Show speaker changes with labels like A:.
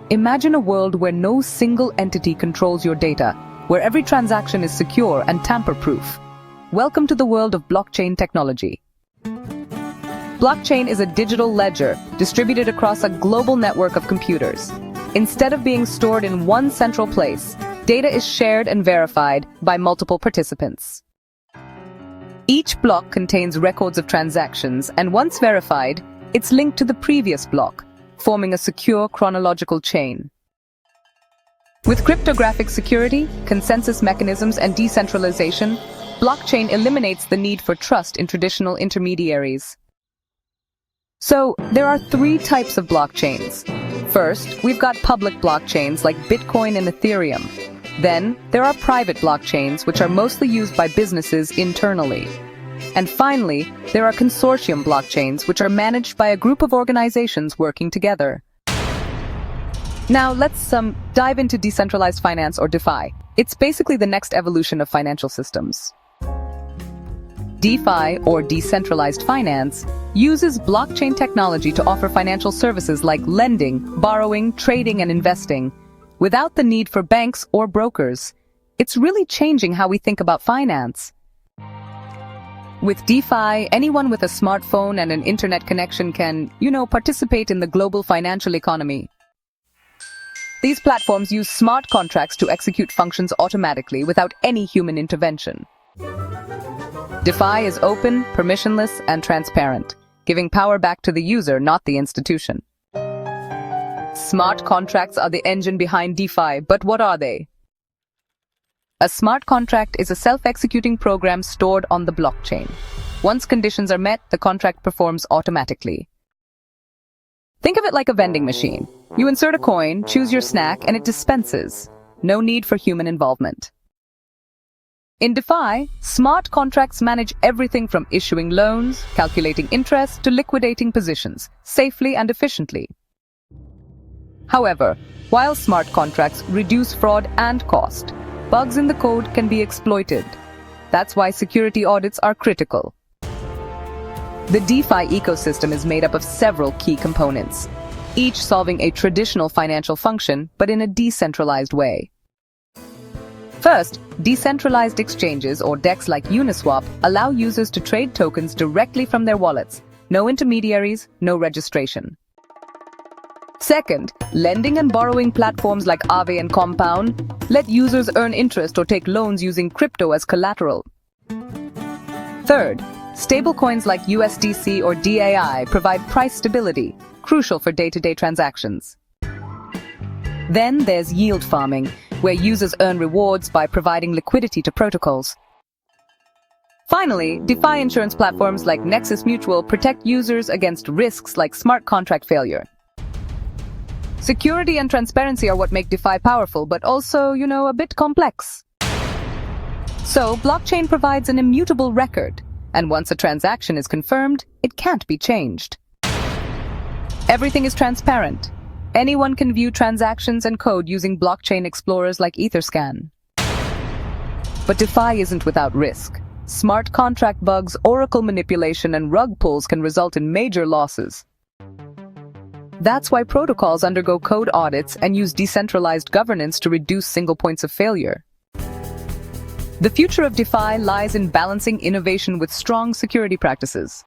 A: Imagine a world where no single entity controls your data, where every transaction is secure and tamper-proof. Welcome to the world of blockchain technology. Blockchain is a digital ledger distributed across a global network of computers. Instead of being stored in one central place, data is shared and verified by multiple participants. Each block contains records of transactions, and once verified, it's linked to the previous block, forming a secure chronological chain. With cryptographic security, consensus mechanisms, and decentralization, blockchain eliminates the need for trust in traditional intermediaries. So, there are three types of blockchains. First, we've got public blockchains like Bitcoin and Ethereum. Then, there are private blockchains, which are mostly used by businesses internally. And finally, there are consortium blockchains, which are managed by a group of organizations working together. Now, let's dive into decentralized finance, or DeFi. It's basically the next evolution of financial systems. DeFi, or decentralized finance, uses blockchain technology to offer financial services like lending, borrowing, trading, and investing, without the need for banks or brokers. It's really changing how we think about finance. With DeFi, anyone with a smartphone and an internet connection can, participate in the global financial economy. These platforms use smart contracts to execute functions automatically without any human intervention. DeFi is open, permissionless, and transparent, giving power back to the user, not the institution. Smart contracts are the engine behind DeFi, but what are they? A smart contract is a self-executing program stored on the blockchain. Once conditions are met, the contract performs automatically. Think of it like a vending machine. You insert a coin, choose your snack, and it dispenses. No need for human involvement. In DeFi, smart contracts manage everything from issuing loans, calculating interest, to liquidating positions, safely and efficiently. However, while smart contracts reduce fraud and cost, bugs in the code can be exploited. That's why security audits are critical. The DeFi ecosystem is made up of several key components, each solving a traditional financial function, but in a decentralized way. First, decentralized exchanges, or DEXs like Uniswap, allow users to trade tokens directly from their wallets. No intermediaries, no registration. Second, lending and borrowing platforms like Aave and Compound let users earn interest or take loans using crypto as collateral. Third, stablecoins like USDC or DAI provide price stability, crucial for day-to-day transactions. Then there's yield farming, where users earn rewards by providing liquidity to protocols. Finally, DeFi insurance platforms like Nexus Mutual protect users against risks like smart contract failure. Security and transparency are what make DeFi powerful, but also, a bit complex. So, blockchain provides an immutable record, and once a transaction is confirmed, it can't be changed. Everything is transparent. Anyone can view transactions and code using blockchain explorers like Etherscan. But DeFi isn't without risk. Smart contract bugs, oracle manipulation, and rug pulls can result in major losses. That's why protocols undergo code audits and use decentralized governance to reduce single points of failure. The future of DeFi lies in balancing innovation with strong security practices.